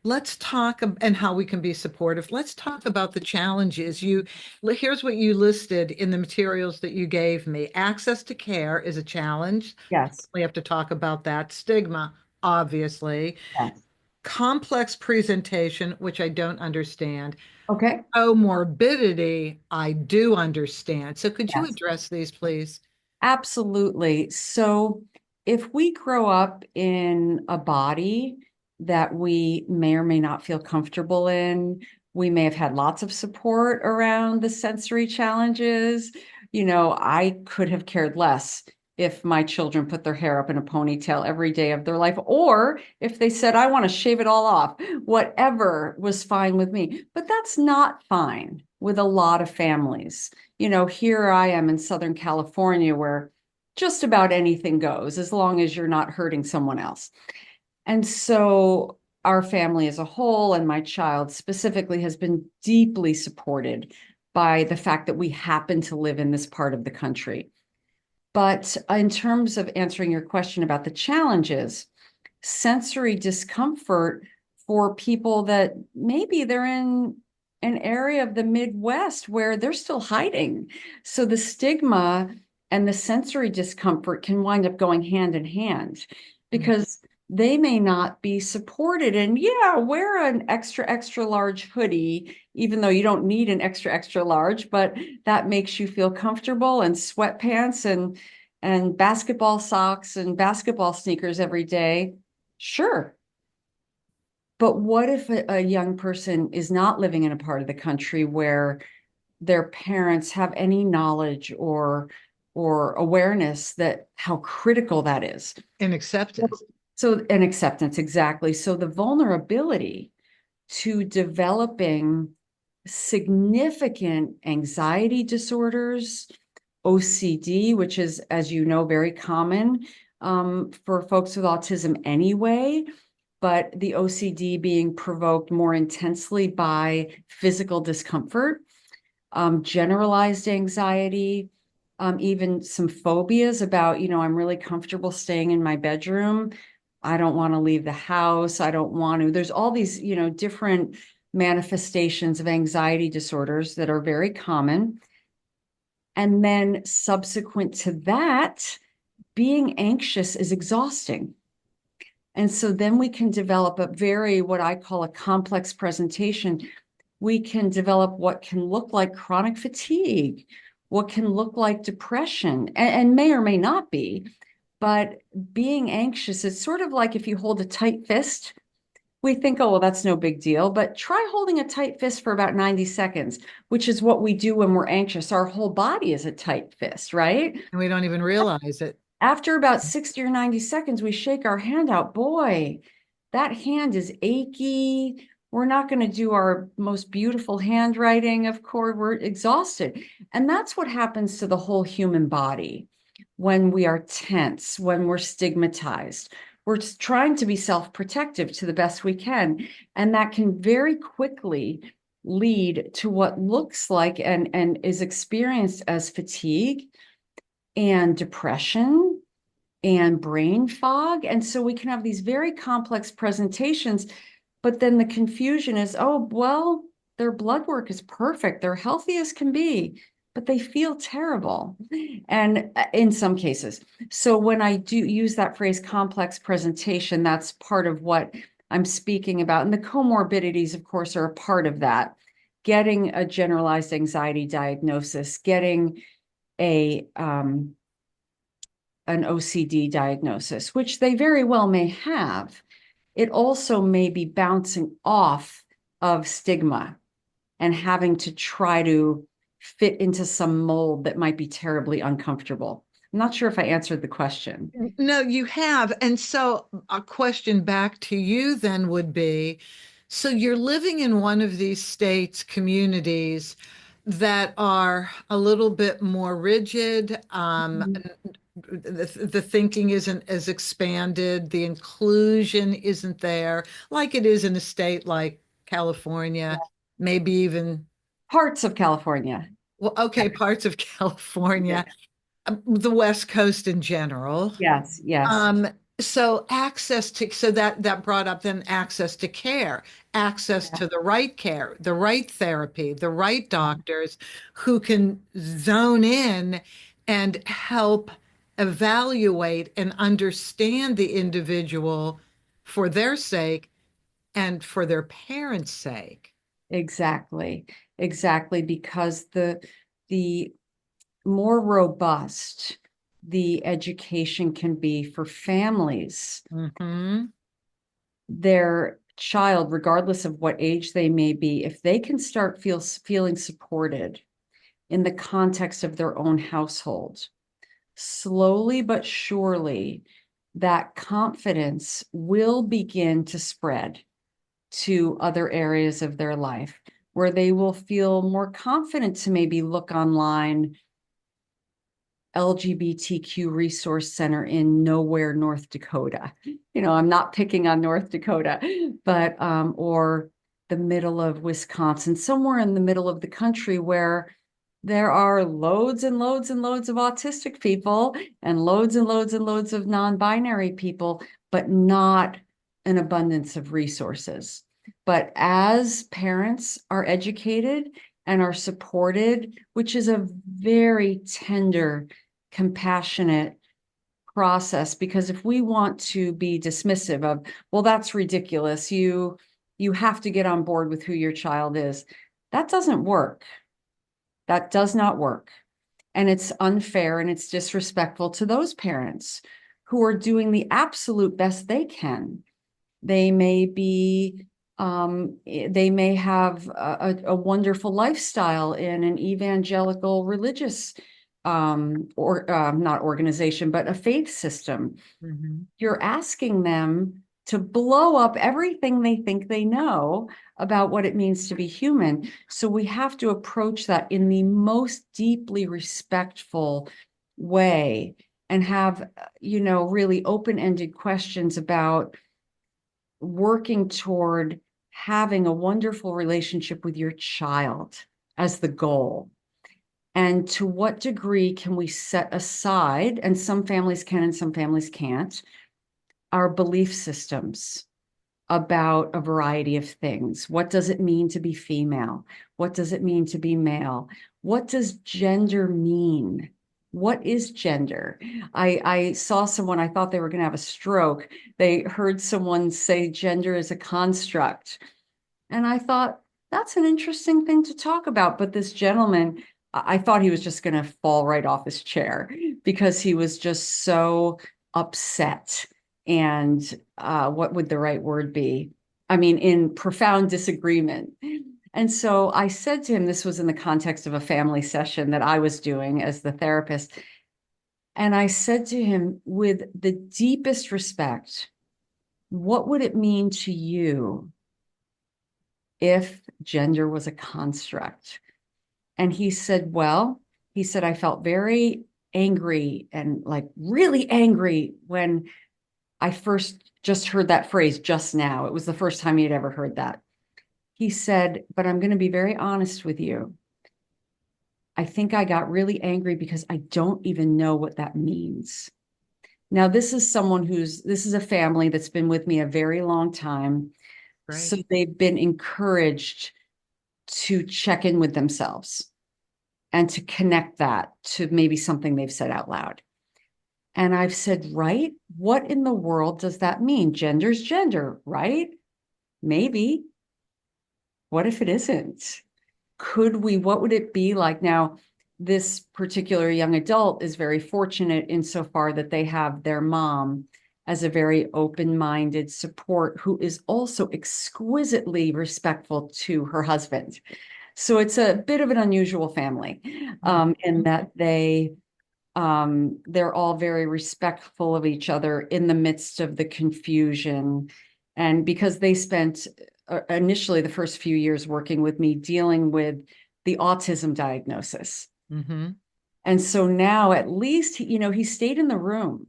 let's talk and how we can be supportive. Let's talk about the challenges. Here's what you listed in the materials that you gave me. Access to care is a challenge. Yes. We have to talk about that. Stigma, obviously. Yes. Complex presentation, which I don't understand. Okay. Comorbidity, I do understand. So could you Yes. address these, please? Absolutely. So if we grow up in a body that we may or may not feel comfortable in, we may have had lots of support around the sensory challenges. I could have cared less if my children put their hair up in a ponytail every day of their life, or if they said, I want to shave it all off, whatever was fine with me. But that's not fine with a lot of families. Here I am in Southern California where just about anything goes as long as you're not hurting someone else. And so our family as a whole, and my child specifically, has been deeply supported by the fact that we happen to live in this part of the country. But in terms of answering your question about the challenges, sensory discomfort for people that maybe they're in an area of the Midwest where they're still hiding. So the stigma and the sensory discomfort can wind up going hand in hand Mm. because they may not be supported. And yeah, wear an extra, extra large hoodie, even though you don't need an extra, extra large, but that makes you feel comfortable, and sweatpants and basketball socks and basketball sneakers every day. Sure. But what if a young person is not living in a part of the country where their parents have any knowledge or awareness that how critical that is? In acceptance. So, and acceptance, exactly. So the vulnerability to developing significant anxiety disorders, OCD, which is, as you know, very common for folks with autism anyway, but the OCD being provoked more intensely by physical discomfort, generalized anxiety, even some phobias about, I'm really comfortable staying in my bedroom. I don't want to leave the house. I don't want to. There's all these, different manifestations of anxiety disorders that are very common. And then subsequent to that, being anxious is exhausting. And so then we can develop a very, what I call a complex presentation. We can develop what can look like chronic fatigue, what can look like depression, and may or may not be. But being anxious, it's sort of like if you hold a tight fist, we think, oh, well, that's no big deal. But try holding a tight fist for about 90 seconds, which is what we do when we're anxious. Our whole body is a tight fist, right? And we don't even realize it. After about 60 or 90 seconds, we shake our hand out. Boy, that hand is achy. We're not going to do our most beautiful handwriting, of course. We're exhausted. And that's what happens to the whole human body when we are tense, when we're stigmatized. We're trying to be self-protective to the best we can. And that can very quickly lead to what looks like and is experienced as fatigue and depression and brain fog. And so we can have these very complex presentations, but then the confusion is, oh, well, their blood work is perfect. They're healthy as can be, but they feel terrible. And in some cases. So when I do use that phrase complex presentation, that's part of what I'm speaking about. And the comorbidities, of course, are a part of that. Getting a generalized anxiety diagnosis, getting an OCD diagnosis, which they very well may have. It also may be bouncing off of stigma and having to try to fit into some mold that might be terribly uncomfortable. I'm not sure if I answered the question. No, you have. And so a question back to you then would be, so you're living in one of these states, communities that are a little bit more rigid. The thinking isn't as expanded, the inclusion isn't there like it is in a state like California, maybe even, Parts of California. well, okay, parts of California, the West Coast in general. Yes, yes. Um, so access to, so that brought up then access to care, access to the right care, the right therapy, the right doctors who can zone in and help evaluate and understand the individual for their sake and for their parents' sake. Exactly. Exactly. Because the more robust the education can be for families, Hmm. their child, regardless of what age they may be, if they can start feeling supported in the context of their own household, slowly but surely, that confidence will begin to spread to other areas of their life where they will feel more confident to maybe look online. LGBTQ Resource Center in nowhere, North Dakota. I'm not picking on North Dakota, but or the middle of Wisconsin, somewhere in the middle of the country where there are loads and loads and loads of autistic people and loads and loads and loads of non-binary people, but not an abundance of resources. But as parents are educated and are supported, which is a very tender, compassionate process, because if we want to be dismissive of, well, that's ridiculous, you have to get on board with who your child is, that doesn't work. That does not work. And it's unfair and it's disrespectful to those parents who are doing the absolute best they can. They may be, they may have a wonderful lifestyle in an evangelical religious, or not organization, but a faith system. Hmm. You're asking them to blow up everything they think they know about what it means to be human. So we have to approach that in the most deeply respectful way and have, really open-ended questions about working toward having a wonderful relationship with your child as the goal. And to what degree can we set aside, and some families can and some families can't, our belief systems about a variety of things? What does it mean to be female? What does it mean to be male? What does gender mean? What is gender? I saw someone, I thought they were going to have a stroke. They heard someone say gender is a construct. And I thought, that's an interesting thing to talk about. But this gentleman, I thought he was just going to fall right off his chair because he was just so upset. And what would the right word be? I mean, in profound disagreement. And so I said to him, this was in the context of a family session that I was doing as the therapist. And I said to him, with the deepest respect, what would it mean to you if gender was a construct? And he said, well, he said, I felt very angry and like really angry when I first just heard that phrase just now. It was the first time he had ever heard that. He said, but I'm going to be very honest with you. I think I got really angry because I don't even know what that means. Now, this is this is a family that's been with me a very long time. So Right. they've been encouraged to check in with themselves and to connect that to maybe something they've said out loud. And I've said, right? What in the world does that mean? Gender's gender, right? Maybe. What if it isn't? What would it be like? Now, this particular young adult is very fortunate insofar that they have their mom as a very open-minded support who is also exquisitely respectful to her husband. So it's a bit of an unusual family in that they're all very respectful of each other in the midst of the confusion. And because they spent initially the first few years working with me dealing with the autism diagnosis. Mm-hmm. And so now at least, he stayed in the room.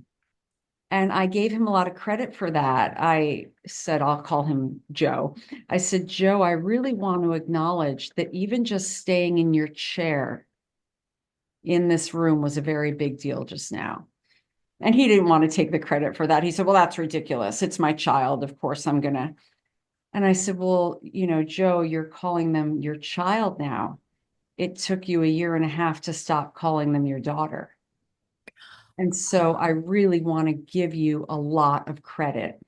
And I gave him a lot of credit for that. I said, I'll call him Joe. I said, Joe, I really want to acknowledge that even just staying in your chair in this room was a very big deal just now. And he didn't want to take the credit for that. He said, well, that's ridiculous. It's my child. Of course, I'm going to. And I said, well, Joe, you're calling them your child now. It took you a year and a half to stop calling them your daughter. And so I really want to give you a lot of credit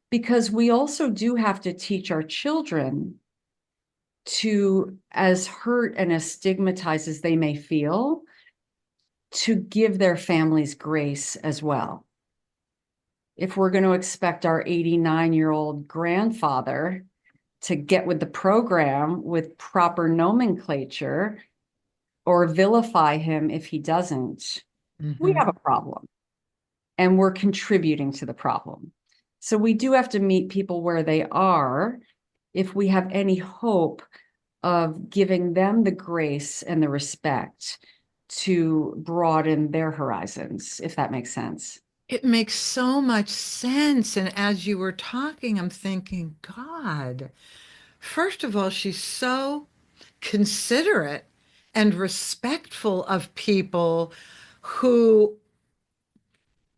because we also do have to teach our children to, as hurt and as stigmatized as they may feel, to give their families grace as well. If we're going to expect our 89-year-old grandfather to get with the program with proper nomenclature or vilify him if he doesn't, we Mm-hmm. have a problem and we're contributing to the problem. So we do have to meet people where they are if we have any hope of giving them the grace and the respect to broaden their horizons, if that makes sense. It makes so much sense. And as you were talking, I'm thinking, God, first of all, she's so considerate and respectful of people who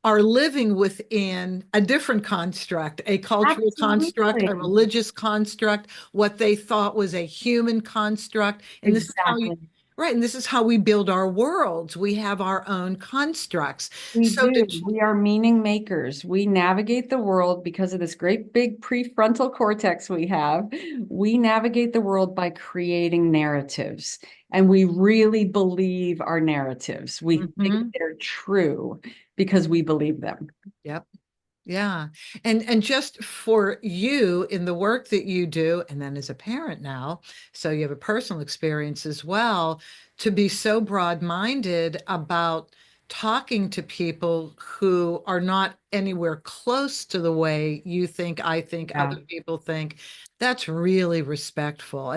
are living within a different construct, a cultural construct, a Absolutely. religious construct, what they thought was a human construct. And this is how you, Exactly. right. And this is how we build our worlds. We have our own constructs. We So do. did, We are meaning makers. We navigate the world because of this great big prefrontal cortex we have. We navigate the world by creating narratives, and we really believe our narratives. We think Mhm. they're true because we believe them. Yep. Yeah. And just for you in the work that you do, and then as a parent now, so you have a personal experience as well, to be so broad-minded about talking to people who are not anywhere close to the way you think, I think, Yeah. other people think, that's really respectful.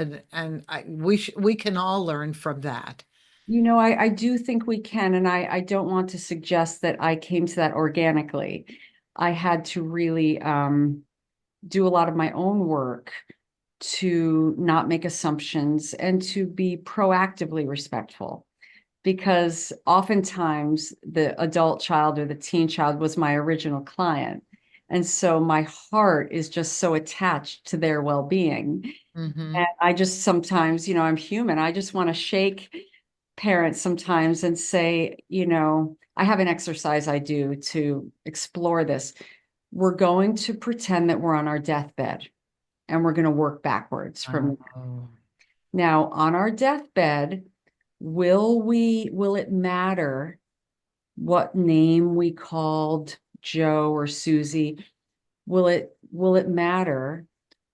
We can all learn from that. I do think we can, and I don't want to suggest that I came to that organically. I had to really do a lot of my own work to not make assumptions and to be proactively respectful because oftentimes the adult child or the teen child was my original client. And so my heart is just so attached to their well-being. Hmm. And I just sometimes, I'm human. I just want to shake parents sometimes and say, I have an exercise I do to explore this. We're going to pretend that we're on our deathbed and we're going to work backwards from there. Oh. Now, on our deathbed, will it matter what name we called Joe or Susie? Will it matter?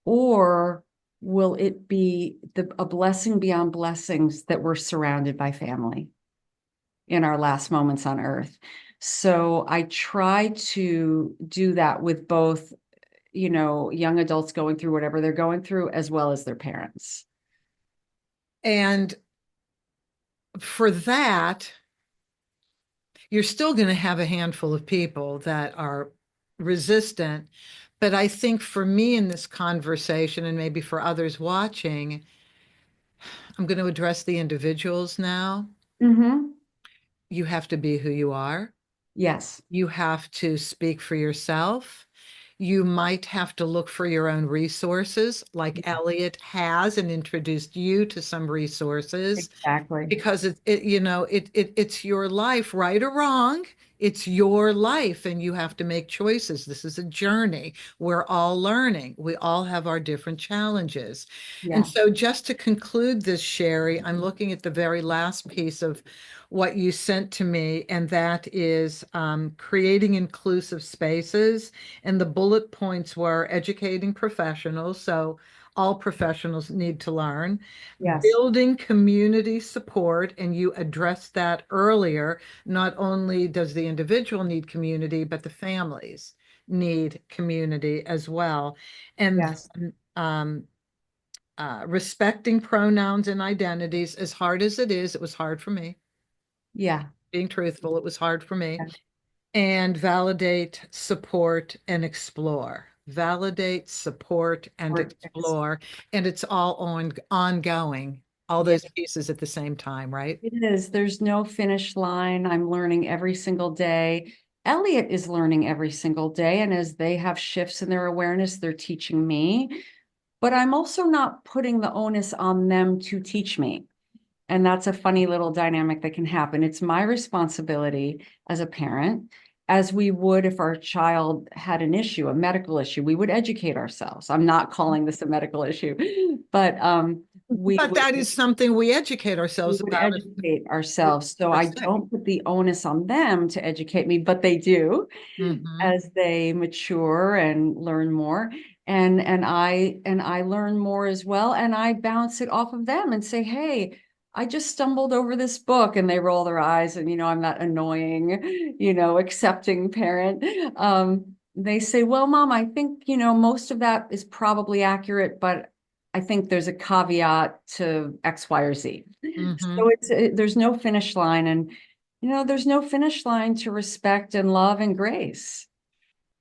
Or will it be a blessing beyond blessings that we're surrounded by family in our last moments on earth? So I try to do that with both, young adults going through whatever they're going through, as well as their parents. And for that, you're still going to have a handful of people that are resistant. But I think for me in this conversation, and maybe for others watching, I'm going to address the individuals now. Mm-hmm. You have to be who you are. Yes. You have to speak for yourself. You might have to look for your own resources, like Elliot has and introduced you to some resources. Exactly. Because it's your life, right or wrong. It's your life, and you have to make choices. This is a journey. We're all learning. We all have our different challenges. And Yeah. so, just to conclude this, Shari, I'm looking at the very last piece of what you sent to me, and that is creating inclusive spaces. And the bullet points were educating professionals. So, all professionals need to learn, Yes. building community support, and you addressed that earlier. Not only does the individual need community, but the families need community as well. And Yes. um, respecting pronouns and identities, as hard as it was hard for me. Yeah. Being truthful, it was hard for me. Yeah. And validate, support, and explore. Validate, support, and Or explore. And it's all ongoing, all yeah. those pieces at the same time, right? It is. There's no finish line. I'm learning every single day. Elliot is learning every single day. And as they have shifts in their awareness, they're teaching me. But I'm also not putting the onus on them to teach me. And that's a funny little dynamic that can happen. It's my responsibility as a parent, as we would if our child had an issue, a medical issue, we would educate ourselves. I'm not calling this a medical issue, but we But would that is something we educate we ourselves would about educate if ourselves. So we're I sick. don't put the onus on them to educate me, but they do Hmm. as they mature and learn more. And I learn more as well. And I bounce it off of them and say, hey, I just stumbled over this book, and they roll their eyes, and I'm that annoying, accepting parent. They say, well, mom, I think, most of that is probably accurate, but I think there's a caveat to X, Y, or Z. Hmm. So there's no finish line, and there's no finish line to respect and love and grace.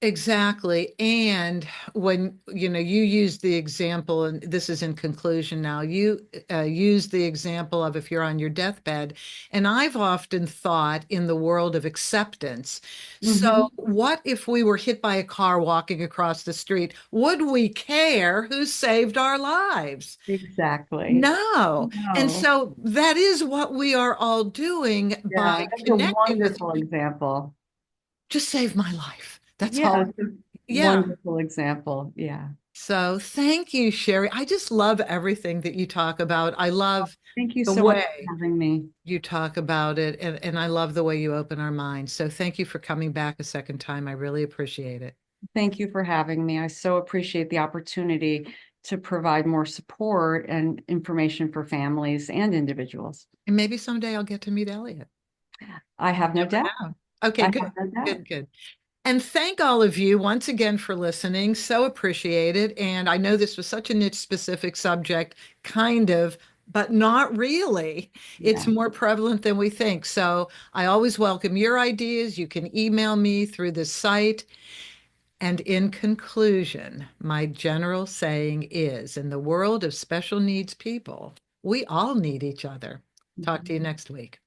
Exactly. And when, you use the example, and this is in conclusion now, you use the example of if you're on your deathbed. And I've often thought in the world of acceptance. So, Mhm. what if we were hit by a car walking across the street? Would we care who saved our lives? Exactly. No. And No. so that is what we are all doing by Yeah, that's a connecting with wonderful example. just save my life. That's Yeah, all. it's a Yeah. wonderful example. Yeah. So thank you, Shari. I just love everything that you talk about. I love Thank you the so much way for having me. you talk about it, and I love the way you open our minds. So thank you for coming back a second time. I really appreciate it. Thank you for having me. I so appreciate the opportunity to provide more support and information for families and individuals. And maybe someday I'll get to meet Elliot. I have no Never doubt. know. Okay, I have good, no doubt. good, good. And thank all of you once again for listening. So appreciated. And I know this was such a niche specific subject, kind of, but not really. It's Yeah. more prevalent than we think. So I always welcome your ideas. You can email me through the site. And in conclusion, my general saying is in the world of special needs people, we all need each other. Talk to you next week.